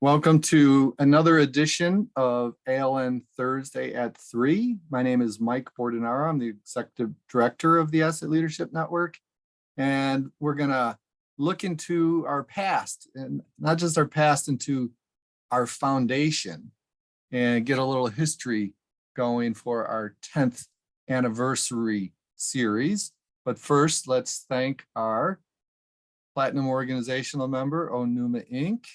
Welcome to another edition of ALN Thursday at 3. My name is Mike Bordenara. I'm the Executive Director of the Asset Leadership Network. And we're going to look into our past, and not just our past, into our foundation and get a little history going for our 10th anniversary series. But first, let's thank our Platinum Organizational member, Onuma Inc.,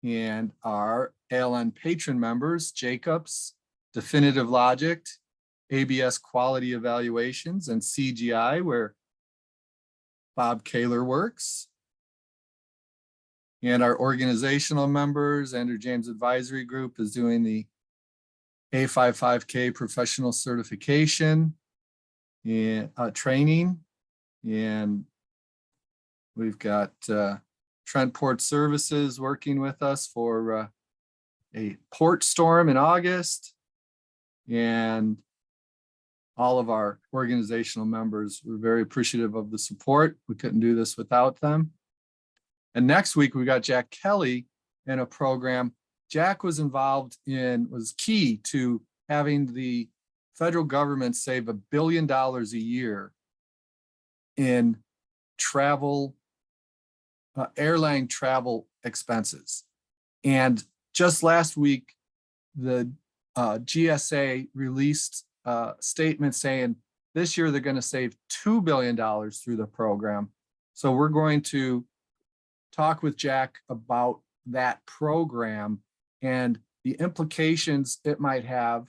and our ALN patron members, Jacobs, Definitive Logic, ABS Quality Evaluations, and CGI, where Bob Kaler works. And our organizational members, Andrew James Advisory Group is doing the A55K professional certification and training. And we've got Trent Port Services working with us for a port storm in August, and all of our organizational members were very appreciative of the support. We couldn't do this without them. And next week we got Jack Kelly in a program. Jack was key to having the federal government save $1 billion a year in airline travel expenses. And just last week, the GSA released a statement saying this year they're going to save $2 billion through the program. So we're going to talk with Jack about that program and the implications it might have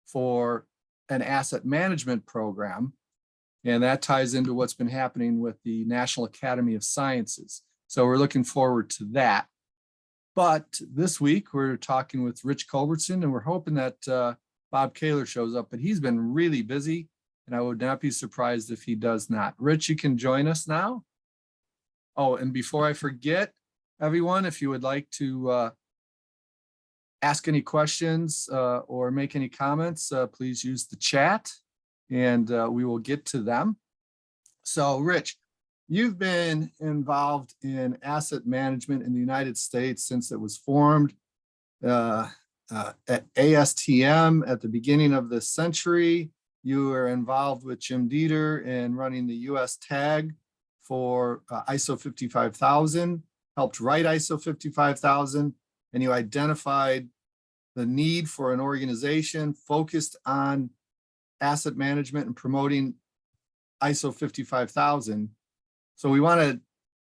for an asset management program. And that ties into what's been happening with the National Academy of Sciences. So we're looking forward to that. But this week we're talking with Rich Culbertson, and we're hoping that Bob Kaler shows up, but he's been really busy, and I would not be surprised if he does not. Rich, you can join us now. Oh, and before I forget, everyone, if you would like to ask any questions or make any comments, please use the chat, and we will get to them. So, Rich, you've been involved in asset management in the United States since it was formed at ASTM at the beginning of this century. You were involved with Jim Dieter in running the US TAG for ISO 55000, helped write ISO 55000, and you identified the need for an organization focused on asset management and promoting ISO 55000. So we want to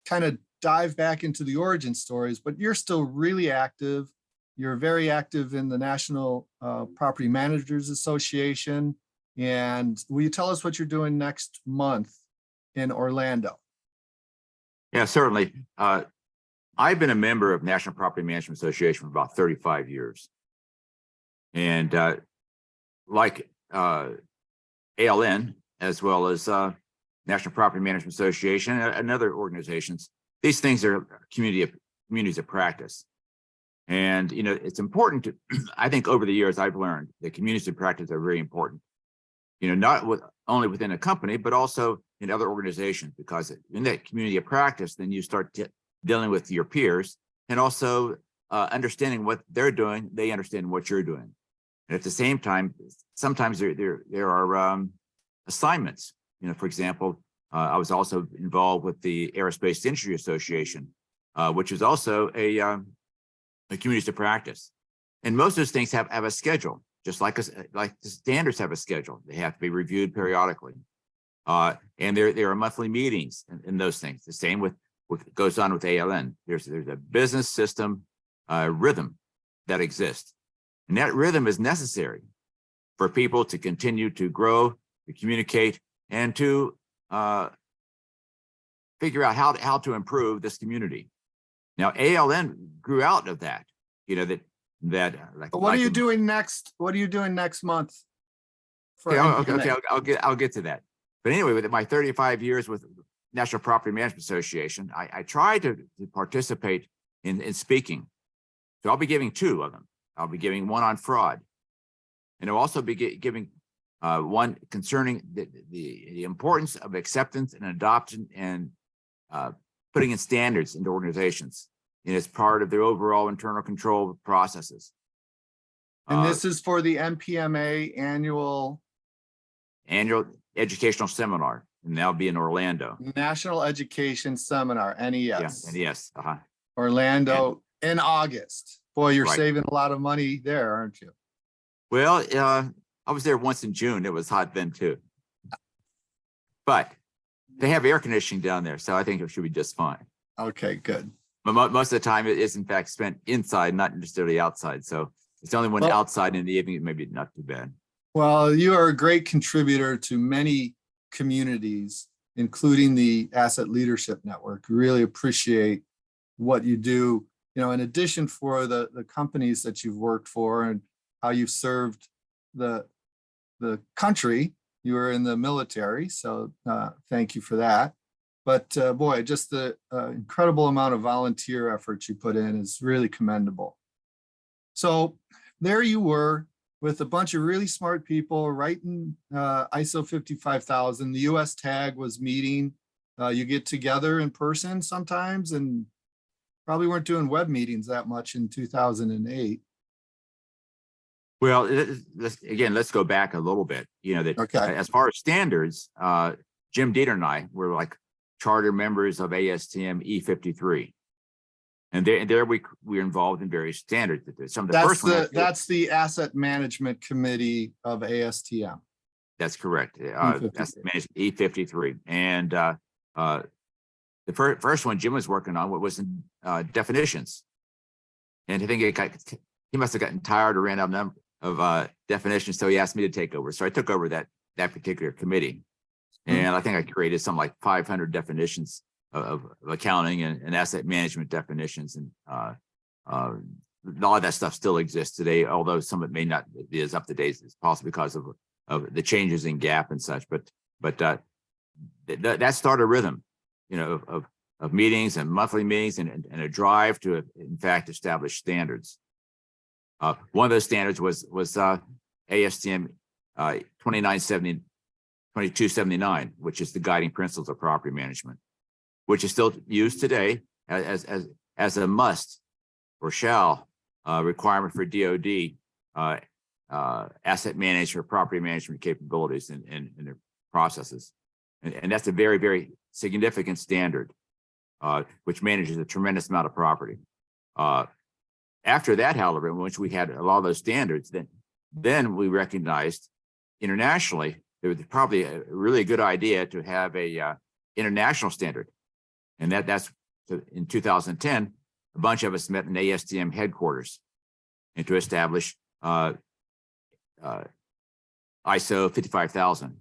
kind of dive back into the origin stories, but you're still really active. You're very active in the National Property Managers Association. And will you tell us what you're doing next month in Orlando? Yeah, certainly. I've been a member of National Property Management Association for about 35 years. And like ALN, as well as National Property Management Association and other organizations, these things are communities of practice. And, you know, it's important to, I think over the years, I've learned that communities of practice are very important, you know, not only within a company, but also in other organizations, because in that community of practice, then you start dealing with your peers and also understanding what they're doing. They understand what you're doing. And at the same time, sometimes there are assignments. You know, for example, I was also involved with the Aerospace Industry Association, which is also a community of practice. And most of those things have a schedule, just like the standards have a schedule. They have to be reviewed periodically. And there are monthly meetings in those things. The same with what goes on with ALN. There's a business system rhythm that exists. And that rhythm is necessary for people to continue to grow, to communicate, and to figure out how to improve this community. Now, ALN grew out of that. You know that. What are you doing next? What are you doing next month? Okay, I'll get to that. But anyway, with my 35 years with National Property Management Association, I try to participate in speaking. So I'll be giving 2 of them. I'll be giving one on fraud, and I'll also be giving one concerning the importance of acceptance and adoption and putting in standards into organizations. and it's part of their overall internal control processes. And this is for the NPMA annual Annual educational seminar, and that'll be in Orlando. National Education Seminar, Yeah, NES. NES. Orlando in August. Boy, you're Right. saving a lot of money there, aren't you? Well, I was there once in June. It was hot then too. But they have air conditioning down there, so I think it should be just fine. Okay, good. But most of the time it is in fact spent inside, not necessarily outside. So it's only when Well- outside in the evening, maybe not too bad. Well, you are a great contributor to many communities, including the Asset Leadership Network. We really appreciate what you do, in addition for the companies that you've worked for and how you've served the country. You were in the military, so thank you for that. But boy, just the incredible amount of volunteer effort you put in is really commendable. So there you were with a bunch of really smart people writing ISO 55000. The US TAG was meeting. You get together in person sometimes, and probably weren't doing web meetings that much in 2008. Well, let's go back a little bit. Okay. As far as standards, Jim Dieter and I were like charter members of ASTM E53. And there we're involved in various standards. Some of the first ones. That's the Asset Management Committee of ASTM. That's correct. E53. That's managed E53. And the first one Jim was working on was definitions. And I think he must have gotten tired or ran out of definitions, so he asked me to take over. So I took over that particular committee, and I think I created something like 500 definitions of accounting and asset management definitions, and a lot of that stuff still exists today, although some of it may not be as up to date as possible because of the changes in GAAP and such. But that started a rhythm, of meetings and monthly meetings and a drive to in fact establish standards. One of those standards was ASTM 2279, which is the guiding principles of property management, which is still used today as a must or shall requirement for DoD asset management or property management capabilities in their processes. And that's a very, very significant standard, which manages a tremendous amount of property. After that, however, once we had a lot of those standards, then we recognized internationally it was probably a really good idea to have a international standard. And that's in 2010, a bunch of us met in ASTM headquarters and to establish ISO 55000.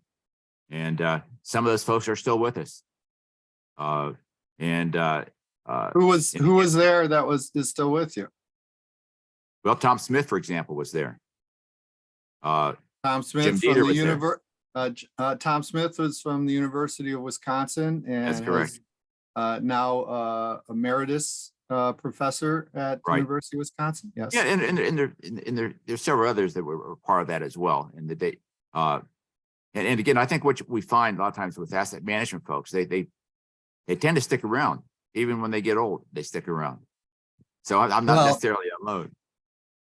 And some of those folks are still with us. Who was there that is still with you? Well, Tom Smith, for example, was there. Tom Smith from the Tom Smith was from the University of Wisconsin, and that's correct. Now emeritus professor at University of Wisconsin. Yes. Yeah, and there's several others that were part of that as well. And and again, I think what we find a lot of times with asset management folks, they tend to stick around even when they get old. They stick around. So I'm not necessarily alone.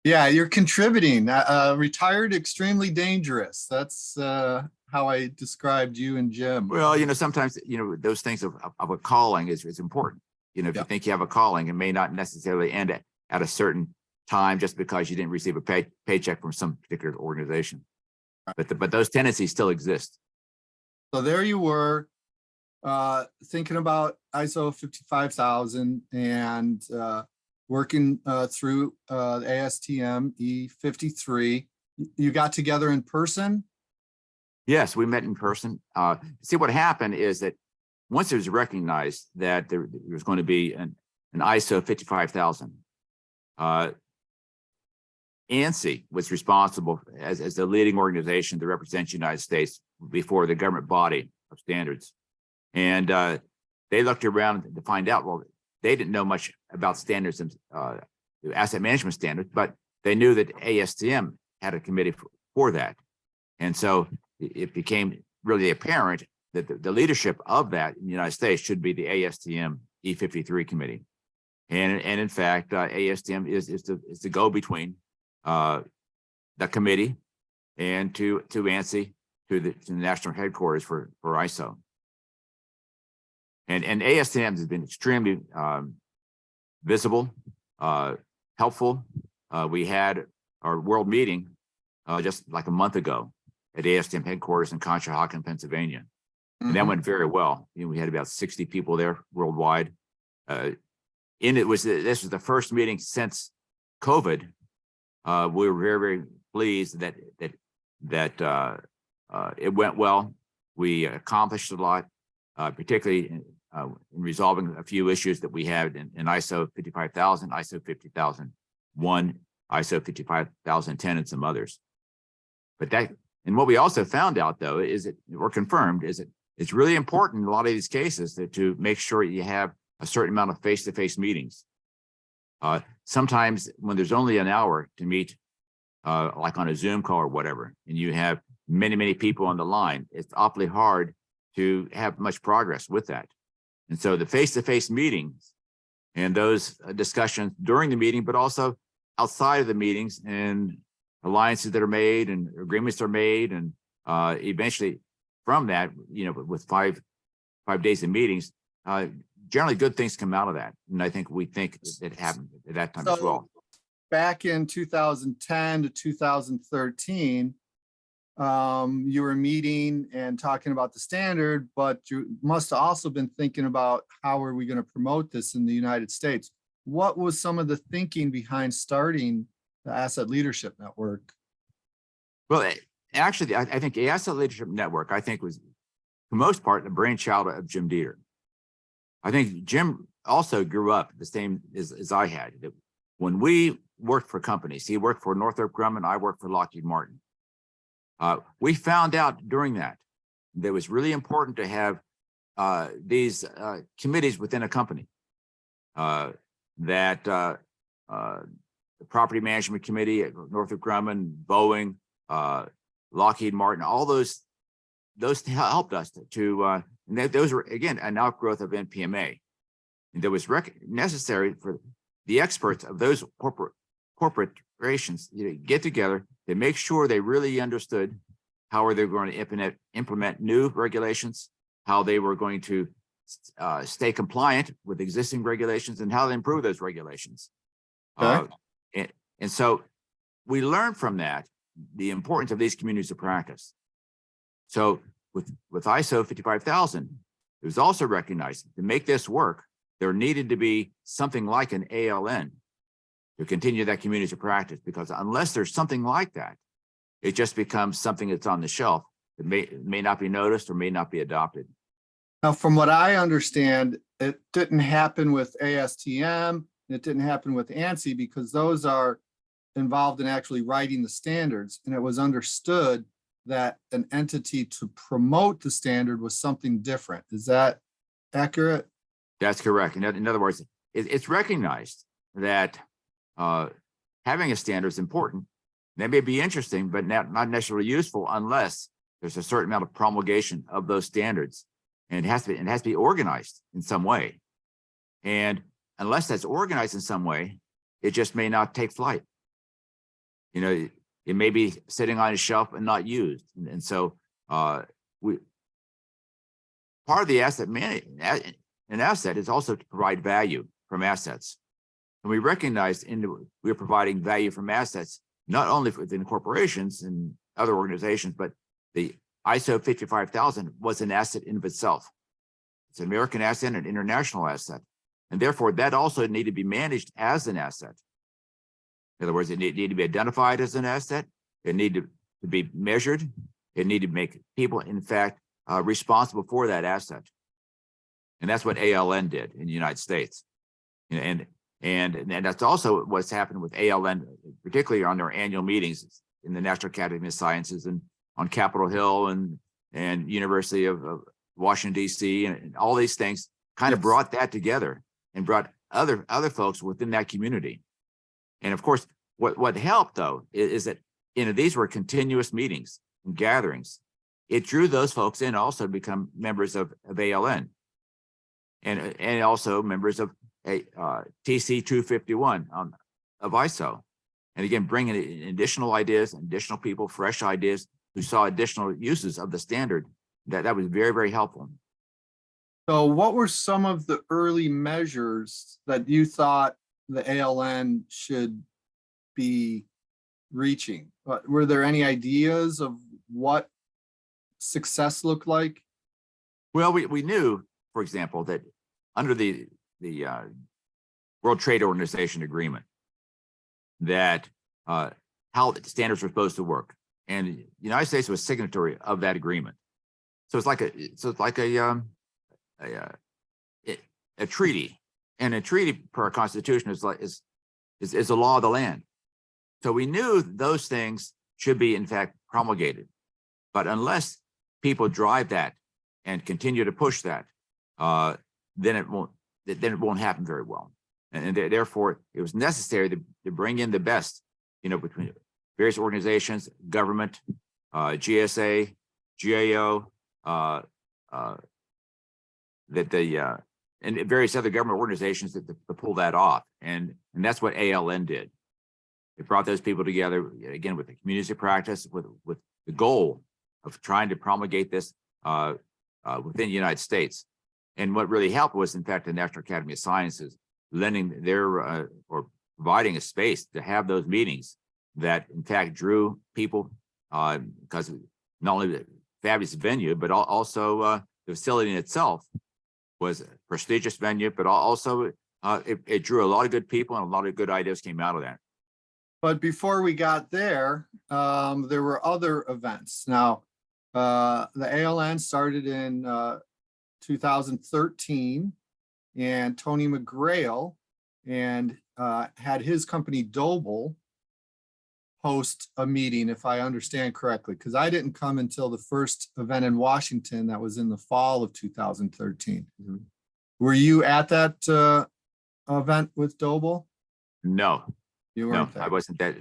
Yeah, you're contributing. Retired, extremely dangerous. That's how I described you and Jim. Well, sometimes, those things of a calling is important. If you think you have a calling, it may not necessarily end at a certain time just because you didn't receive a paycheck from some particular organization. But those tendencies still exist. So there you were, thinking about ISO 55000 and working through ASTM E53. You got together in person? Yes, we met in person. See, what happened is that once it was recognized that there was going to be an ISO 55000, ANSI was responsible as the leading organization that represents the United States before the government body of standards. And they looked around to find out, well, they didn't know much about standards and asset management standards, but they knew that ASTM had a committee for that. And so it became really apparent that the leadership of that in the United States should be the ASTM E53 committee. And in fact, ASTM is the go-between the committee and to ANSI, to the national headquarters for ISO. And ASTM has been extremely visible, helpful. We had our world meeting just like a month ago at ASTM headquarters in Conshohocken, Pennsylvania. And that went very well. You know, we had about 60 people there worldwide. This was the first meeting since COVID. We were very, very pleased that it went well. We accomplished a lot, particularly in resolving a few issues that we had in ISO 55000, ISO 50001, ISO 55010, and some others. But and what we also found out, though, is that, or confirmed, is that it's really important in a lot of these cases to make sure you have a certain amount of face-to-face meetings. Sometimes when there's only an hour to meet, like on a Zoom call or whatever, and you have many, many people on the line, it's awfully hard to have much progress with that. And so the face-to-face meetings and those discussions during the meeting, but also outside of the meetings, and alliances that are made and agreements are made, and eventually from that, you know, with five days of meetings, generally good things come out of that. And I think it happened at that time as well. Back in 2010 to 2013, you were meeting and talking about the standard, but you must have also been thinking about how are we going to promote this in the United States? What was some of the thinking behind starting the Asset Leadership Network? Well, actually, I think the Asset Leadership Network, I think, was for the most part the brainchild of Jim Dieter. I think Jim also grew up the same as I had. When we worked for companies, he worked for Northrop Grumman, I worked for Lockheed Martin. We found out during that it was really important to have these committees within a company. The Property Management Committee at Northrop Grumman, Boeing, Lockheed Martin, all those helped us to and those were, again, an outgrowth of NPMA. And that was necessary for the experts of those corporations, you know, get together to make sure they really understood how are they going to implement new regulations, how they were going to stay compliant with existing regulations, and how to improve those regulations. Okay. And so we learned from that the importance of these communities of practice. So with ISO 55000, it was also recognized to make this work, there needed to be something like an ALN to continue that community of practice, because unless there's something like that, it just becomes something that's on the shelf that may not be noticed or may not be adopted. Now, from what I understand, it didn't happen with ASTM, it didn't happen with ANSI, because those are involved in actually writing the standards, and it was understood that an entity to promote the standard was something different. Is that accurate? That's correct. In other words, it's recognized that having a standard is important. That may be interesting, but not necessarily useful unless there's a certain amount of promulgation of those standards, and it has to be organized in some way. And unless that's organized in some way, it just may not take flight. You know, it may be sitting on a shelf and not used. And so part of the asset management, an asset is also to provide value from assets. And we recognize we're providing value from assets, not only within corporations and other organizations, but the ISO 55000 was an asset in of itself. It's an American asset and an international asset. And therefore, that also needed to be managed as an asset. In other words, it needed to be identified as an asset. It needed to be measured. It needed to make people, in fact, responsible for that asset. And that's what ALN did in the United States. And that's also what's happened with ALN, particularly on their annual meetings in the National Academy of Sciences and on Capitol Hill and University of Washington, D.C. and all these things kind of brought that together and brought other folks within that community. And of course, what helped, though, is that, you know, these were continuous meetings and gatherings. It drew those folks in also to become members of ALN and also members of a TC 251 of ISO. And again, bringing in additional ideas, additional people, fresh ideas who saw additional uses of the standard. That was very, very helpful. So what were some of the early measures that you thought the ALN should be reaching? Were there any ideas of what success looked like? Well, we knew, for example, that under the World Trade Organization agreement, that how the standards were supposed to work, and the United States was signatory of that agreement. So it's like a treaty, and a treaty per our Constitution is a law of the land. So we knew those things should be in fact promulgated, but unless people drive that and continue to push that, then it won't happen very well. And therefore, it was necessary to bring in the best, between various organizations, government, GSA, GAO, and various other government organizations to pull that off. And that's what ALN did. It brought those people together, again, with the community of practice, with the goal of trying to promulgate this within the United States. And what really helped was, in fact, the National Academy of Sciences lending their or providing a space to have those meetings that, in fact, drew people because of not only the fabulous venue, but also the facility in itself was a prestigious venue, but also it drew a lot of good people, and a lot of good ideas came out of that. But before we got there, there were other events. Now, the ALN started in 2013, and Tony McGrail and had his company Doble host a meeting, if I understand correctly, because I didn't come until the first event in Washington that was in the fall of 2013. Mm-hmm. Were you at that event with Doble? No, You weren't there. I wasn't that.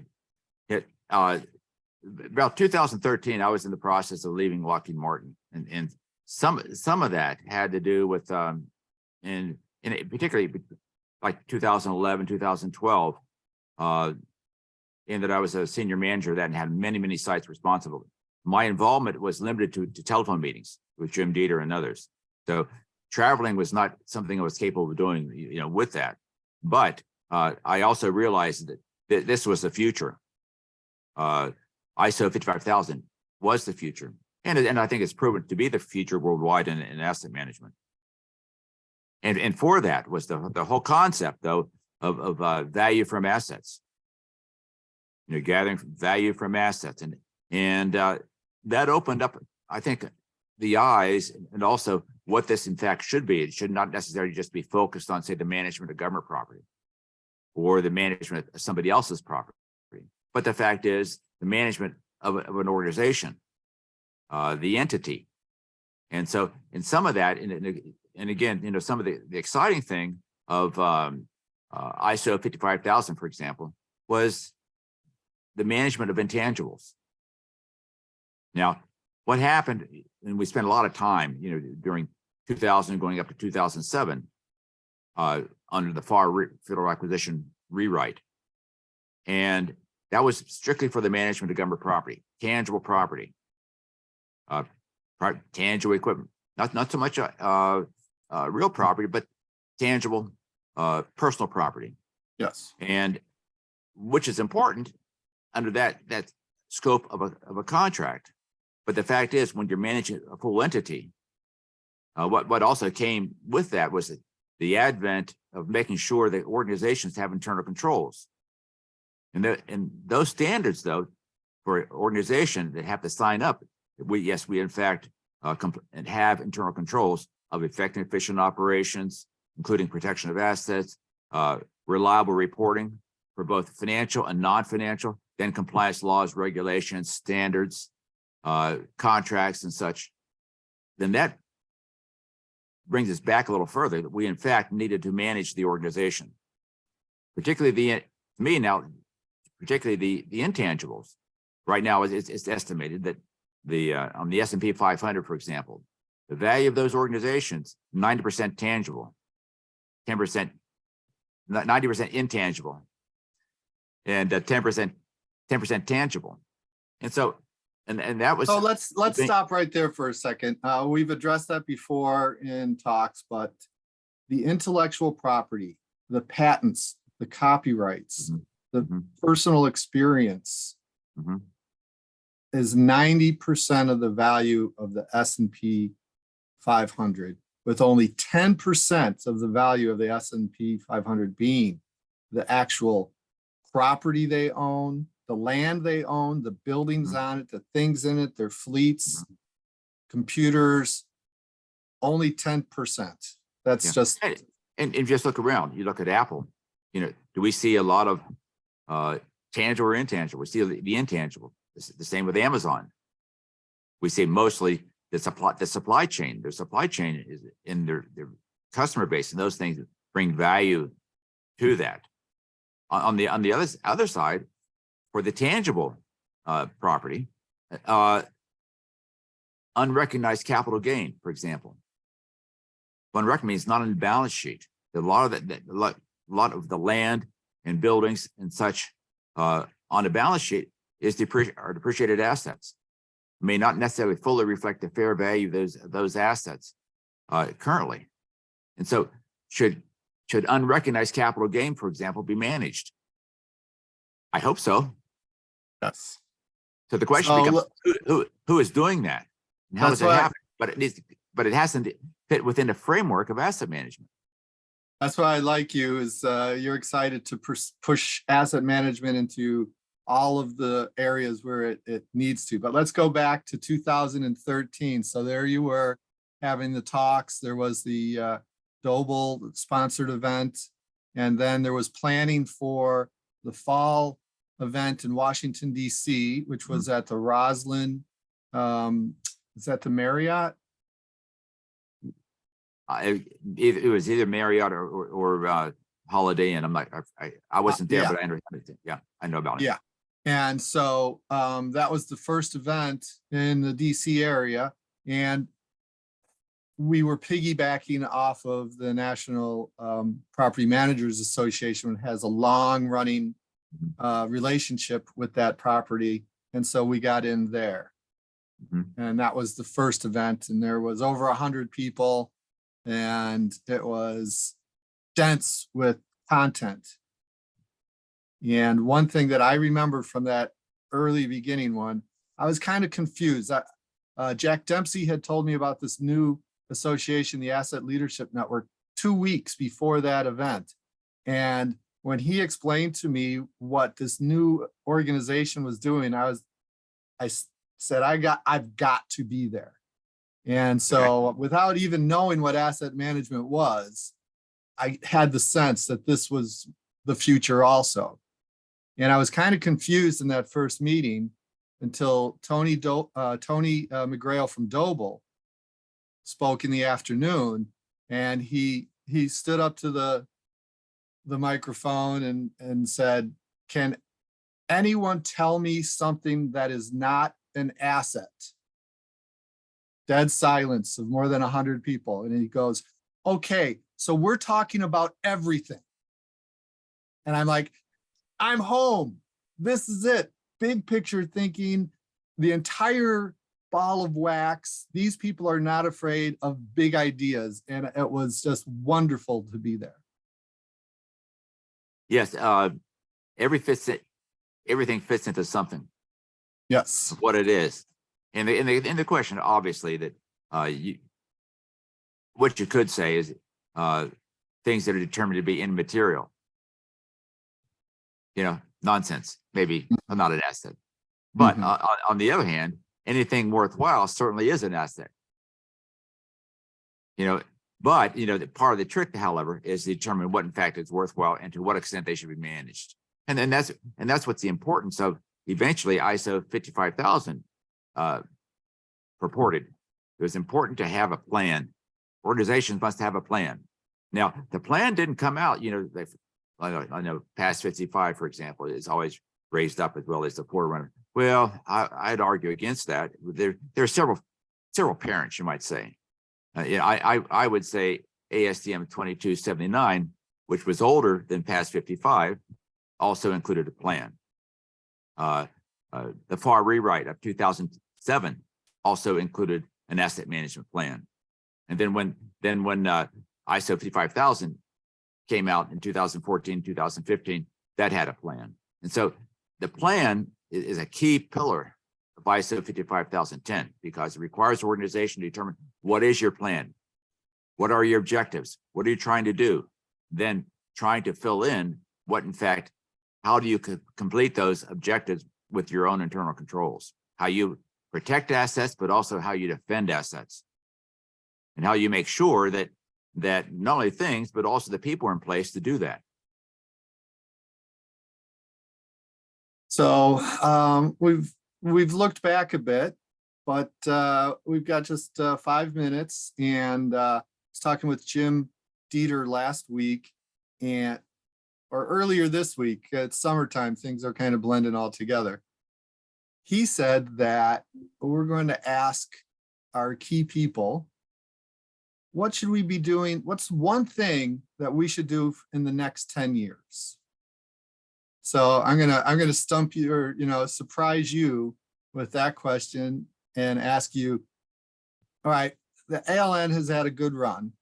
About 2013, I was in the process of leaving Lockheed Martin, and some of that had to do with in particularly like 2011, 2012, in that I was a senior manager that had many sites responsible. My involvement was limited to telephone meetings with Jim Dieter and others. So traveling was not something I was capable of doing, with that. But I also realized that this was the future. ISO 55000 was the future. And I think it's proven to be the future worldwide in asset management. And for that was the whole concept, though, of value from assets. Gathering value from assets, and that opened up, I think, the eyes, and also what this in fact should be. It should not necessarily just be focused on, say, the management of government property or the management of somebody else's property, but the fact is the management of an organization, the entity. And so in some of that, and again, some of the exciting thing of ISO 55000, for example, was the management of intangibles. Now, what happened, and we spent a lot of time, during 2000 going up to 2007, under the FAR Federal Acquisition rewrite. And that was strictly for the management of government property, tangible property, tangible equipment, not so much real property, but tangible personal property. Yes. And which is important under that scope of a contract. But the fact is, when you're managing a full entity, what also came with that was the advent of making sure that organizations have internal controls. And those standards, though, for an organization that have to sign up, we in fact and have internal controls of effective, efficient operations, including protection of assets, reliable reporting for both financial and non-financial, then compliance laws, regulations, standards, contracts, and such. Then that brings us back a little further, that we in fact needed to manage the organization, particularly the intangibles. Right now, it's estimated that on the S&P 500, for example, the value of those organizations, 90% tangible, 10% 90% intangible, and 10% tangible. And so, and that was. So let's stop right there for a second. We've addressed that before in talks, but the intellectual property, the patents, the copyrights, the personal experience is 90% of the value of the S&P 500, with only 10% of the value of the S&P 500 being the actual property they own, the land they own, the buildings on it, the things in it, their fleets, computers, only 10%. That's just. And just look around. You look at Apple, do we see a lot of tangible or intangible? We see the intangible. It's the same with Amazon. We see mostly the supply chain. Their supply chain is in their customer base, and those things bring value to that. On the other side, for the tangible property, unrecognized capital gain, for example. Unrecognized means not on the balance sheet. A lot of the land and buildings and such on the balance sheet is are depreciated assets. May not necessarily fully reflect the fair value of those assets currently. And so should unrecognized capital gain, for example, be managed? I hope so. Yes. So the question becomes, who is doing that? And how does it happen? But it hasn't fit within the framework of asset management. That's why I like you, is you're excited to push asset management into all of the areas where it needs to. But let's go back to 2013. So there you were having the talks. There was the Doble sponsored event. And then there was planning for the fall event in Washington, D.C., which was at the Roslyn. Is that the Marriott? It was either Marriott or Holiday Inn. I wasn't there, but I understand it. Yeah, I know about it. Yeah. And so that was the first event in the DC area. And we were piggybacking off of the National Property Managers Association, which has a long running relationship with that property. And so we got in there. And that was the first event. And there was over 100 people. And it was dense with content. And one thing that I remember from that early beginning one, I was kind of confused. Jack Dempsey had told me about this new association, the Asset Leadership Network, 2 weeks before that event. And when he explained to me what this new organization was doing, I said, I've got to be there. And so without even knowing what asset management was, I had the sense that this was the future also. And I was kind of confused in that first meeting until Tony McGrail from Doble spoke in the afternoon, and he stood up to the microphone and said, "Can anyone tell me something that is not an asset?" Dead silence of more than 100 people. And he goes, "Okay, so we're talking about everything." And I'm like, I'm home. This is it. Big picture thinking, the entire ball of wax. These people are not afraid of big ideas. And it was just wonderful to be there. Yes. Everything fits into something. Yes. What it is. And the question, obviously, that what you could say is things that are determined to be immaterial. Nonsense, maybe not an asset. But on the other hand, anything worthwhile certainly is an asset. But part of the trick, however, is to determine what in fact is worthwhile and to what extent they should be managed. And that's what's the importance of eventually ISO 55000 purported. It was important to have a plan. Organizations must have a plan. Now, the plan didn't come out, I know past 55, for example, is always raised up as well as the forerunner. Well, I'd argue against that. There are several parents, you might say. I would say ASTM 2279 which was older than past 55, also included a plan. The FAR rewrite of 2007 also included an asset management plan. And then when ISO 55000 came out in 2014, 2015, that had a plan. And so the plan is a key pillar of ISO 55010 because it requires the organization to determine what is your plan, what are your objectives, what are you trying to do, then trying to fill in what, in fact, how do you complete those objectives with your own internal controls, how you protect assets, but also how you defend assets, and how you make sure that not only things, but also the people are in place to do that. So we've looked back a bit, but we've got just 5 minutes, and I was talking with Jim Dieter last week, or earlier this week. It's summertime, things are kind of blending all together. He said that we're going to ask our key people, what should we be doing? What's one thing that we should do in the next 10 years? So I'm gonna stump you, or surprise you with that question and ask you, all right, the ALN has had a good run.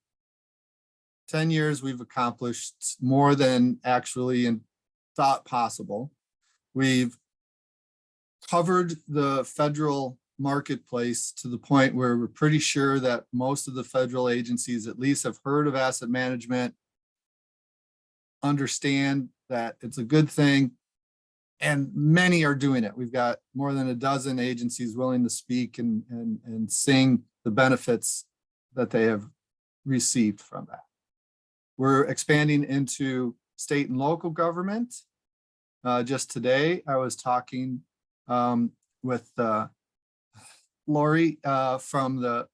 10 years, we've accomplished more than actually thought possible. We've covered the federal marketplace to the point where we're pretty sure that most of the federal agencies at least have heard of asset management, understand that it's a good thing, and many are doing it. We've got more than a dozen agencies willing to speak and sing the benefits that they have received from that. We're expanding into state and local government. Just today, I was talking with Lori from the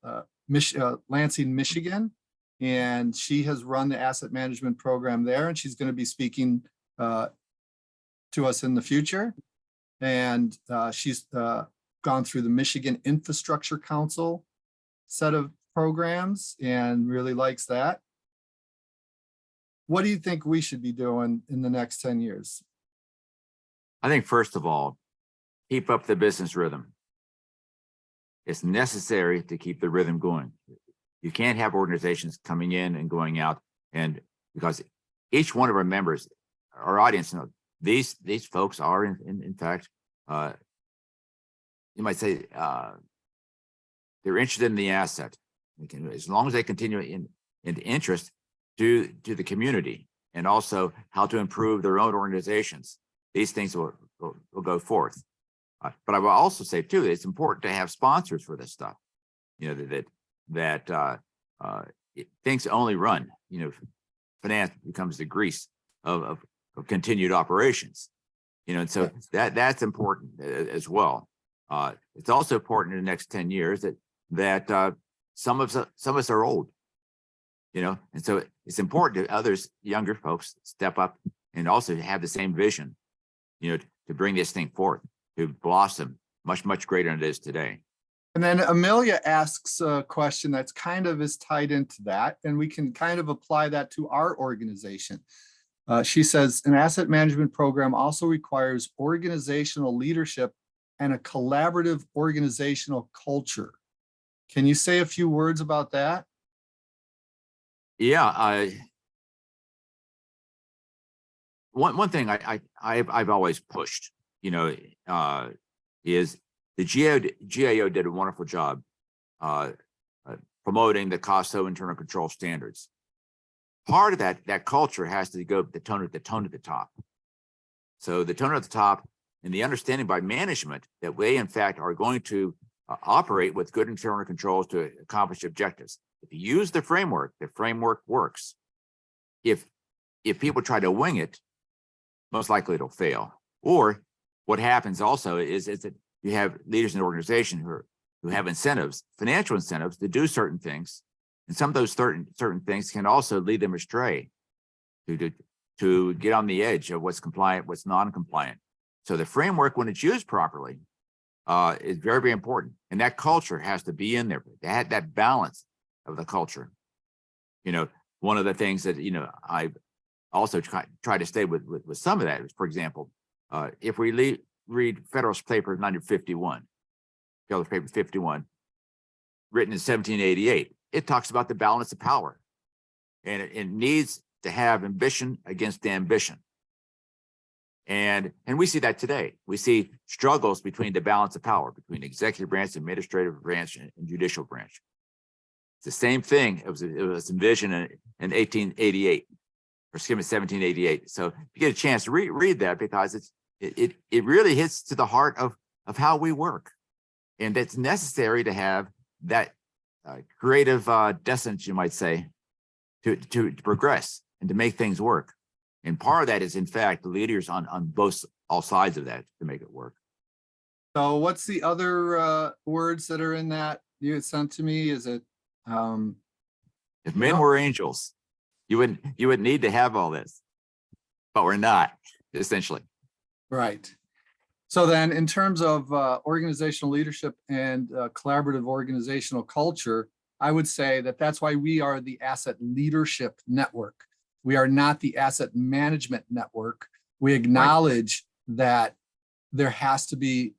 Lansing, Michigan, and she has run the asset management program there, and she's going to be speaking to us in the future. And she's gone through the Michigan Infrastructure Council set of programs and really likes that. What do you think we should be doing in the next 10 years? I think, first of all, keep up the business rhythm. It's necessary to keep the rhythm going. You can't have organizations coming in and going out, and because each one of our members, our audience, these folks are in fact, you might say, they're interested in the asset. As long as they continue in interest to the community, and also how to improve their own organizations, these things will go forth. But I will also say too, it's important to have sponsors for this stuff. Things only run. Finance becomes the grease of continued operations. And so that's important as well. It's also important in the next 10 years that some of us are old. And so it's important that others, younger folks, step up and also have the same vision, to bring this thing forth, to blossom much greater than it is today. And then Amelia asks a question that's kind of is tied into that, and we can kind of apply that to our organization. She says, an asset management program also requires organizational leadership and a collaborative organizational culture. Can you say a few words about that? Yeah, one thing I've always pushed, is the GAO did a wonderful job promoting the COSO internal control standards. Part of that culture has to go the tone at the top. So the tone at the top and the understanding by management that we in fact are going to operate with good internal controls to accomplish objectives. If you use the framework works. If people try to wing it, most likely it'll fail. Or what happens also is that you have leaders in the organization who have incentives, financial incentives to do certain things. And some of those certain things can also lead them astray to get on the edge of what's compliant, what's non-compliant. So the framework, when it's used properly, is very, very important. And that culture has to be in there. That balance of the culture. One of the things that, also try to stay with some of that. For example, if we read Federalist Paper 951, Federalist Paper 51, written in 1788, it talks about the balance of power, and it needs to have ambition against ambition. And we see that today. We see struggles between the balance of power between executive branch, administrative branch, and judicial branch. It's the same thing. It was envisioned in 1888, or excuse me, 1788. So if you get a chance to read that, because it really hits to the heart of how we work, and it's necessary to have that creative dissonance, you might say, to progress and to make things work. And part of that is, in fact, the leaders on all sides of that to make it work. So what's the other words that are in that you had sent to me? Is it if men were angels, you wouldn't need to have all this, but we're not, essentially. Right. So then in terms of organizational leadership and collaborative organizational culture, I would say that that's why we are the Asset Leadership Network. We are not the Asset Management Network. We acknowledge that there has to be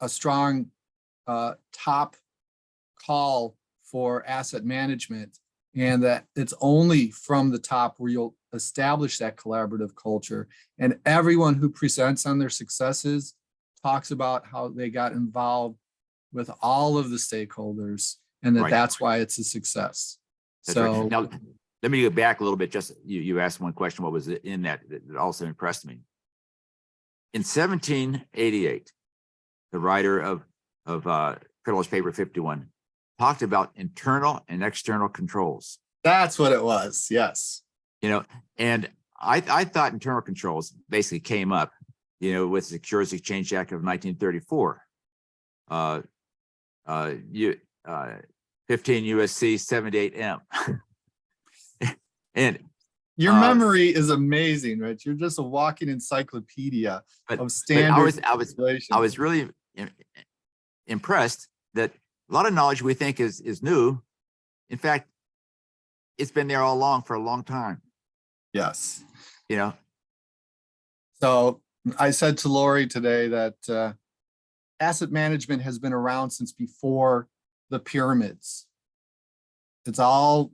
a strong top call for asset management, and that it's only from the top where you'll establish that collaborative culture. And everyone who presents on their successes talks about how they got involved with all of the stakeholders, and that's why it's a success. That's right. Now, let me go back a little bit. Just you asked one question, what was in that also impressed me. In 1788, the writer of Federalist Paper 51 talked about internal and external controls. That's what it was. Yes. And I thought internal controls basically came up, with the Securities Exchange Act of 1934. 15 USC 78M. And your memory is amazing, right? You're just a walking encyclopedia of standard. I was really impressed that a lot of knowledge we think is new. In fact, it's been there all along for a long time. Yes. So I said to Lori today that asset management has been around since before the pyramids. It's all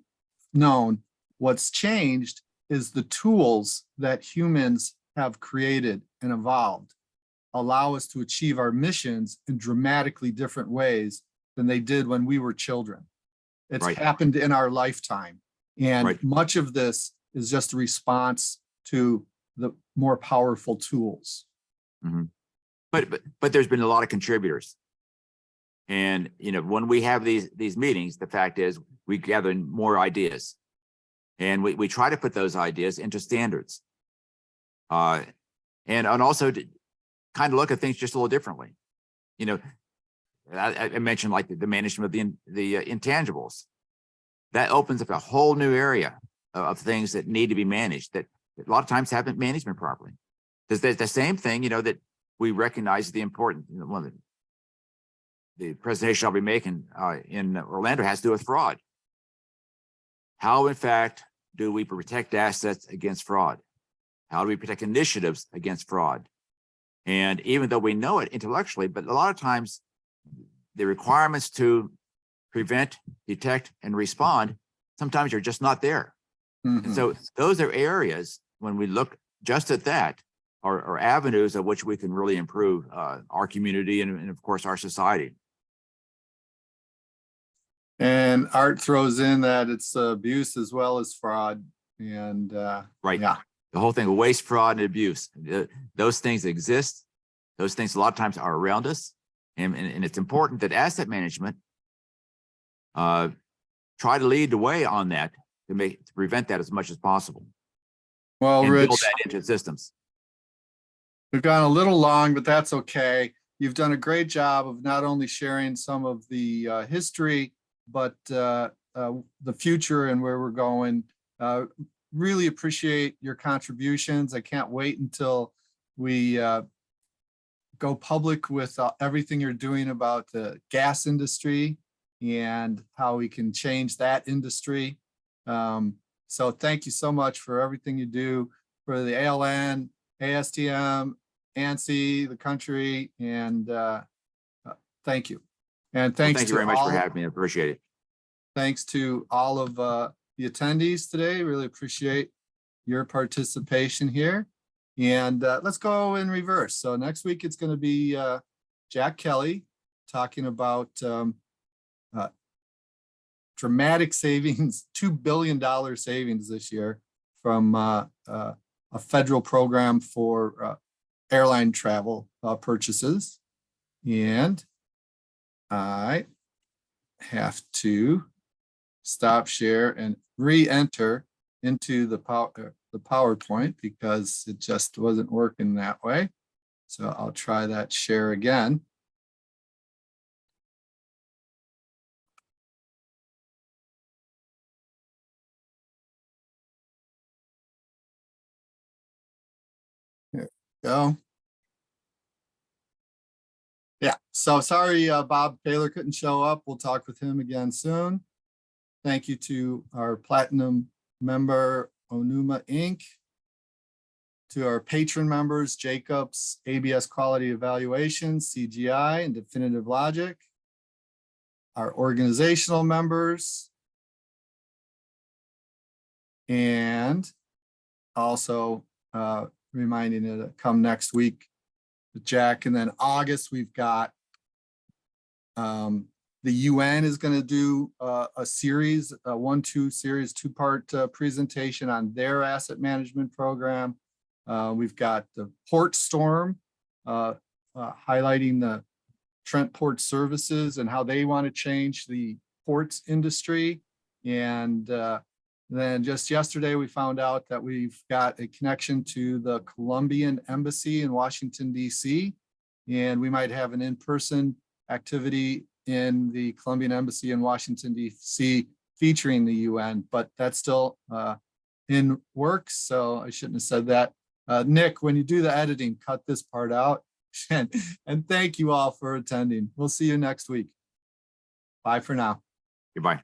known. What's changed is the tools that humans have created and evolved allow us to achieve our missions in dramatically different ways than they did when we were children. It's happened in our lifetime. And much of this is just a response to the more powerful tools. Mm-hmm. But there's been a lot of contributors. And when we have these meetings, the fact is we gather more ideas. And we try to put those ideas into standards. And also to kind of look at things just a little differently. I mentioned like the management of the intangibles. That opens up a whole new area of things that need to be managed that a lot of times haven't managed properly. There's the same thing, that we recognize the important, one of the presentation I'll be making in Orlando has to do with fraud. How, in fact, do we protect assets against fraud? How do we protect initiatives against fraud? And even though we know it intellectually, but a lot of times the requirements to prevent, detect, and respond, sometimes you're just not there. Mm-hmm. And so those are areas, when we look just at that, are avenues of which we can really improve our community and of course, our society. And Art throws in that it's abuse as well as fraud. And yeah, the whole thing of waste, fraud, and abuse, those things exist. Those things a lot of times are around us. And it's important that asset management try to lead the way on that to prevent that as much as possible. Well, and Rich, build that into systems. We've gone a little long, but that's okay. You've done a great job of not only sharing some of the history, but the future and where we're going. Really appreciate your contributions. I can't wait until we go public with everything you're doing about the gas industry and how we can change that industry. So thank you so much for everything you do for the ALN, ASTM, ANSI, the country, and thank you. And Well, thanks thank you to very much for all, having me. I appreciate it. thanks to all of the attendees today. Really appreciate your participation here. And let's go in reverse. So next week, it's going to be Jack Kelly talking about dramatic savings, $2 billion savings this year from a federal program for airline travel purchases. And I have to stop share and re-enter into the PowerPoint because it just wasn't working that way. So I'll try that share again. There we go. Yeah, so sorry, Bob Taylor couldn't show up. We'll talk with him again soon. Thank you to our platinum member, Onuma Inc., to our patron members, Jacobs, ABS Quality Evaluation, CGI, and Definitive Logic, our organizational members, and also reminding you to come next week with Jack. And then August, we've got the UN is going to do a series, a 1-2 series, 2-part presentation on their asset management program. We've got the Port Storm highlighting the Trent Port Services and how they want to change the ports industry. And then just yesterday, we found out that we've got a connection to the Colombian Embassy in Washington, D.C. And we might have an in-person activity in the Colombian Embassy in Washington, D.C. featuring the UN, but that's still in works. So I shouldn't have said that. Nick, when you do the editing, cut this part out. And thank you all for attending. We'll see you next week. Bye for now. Goodbye.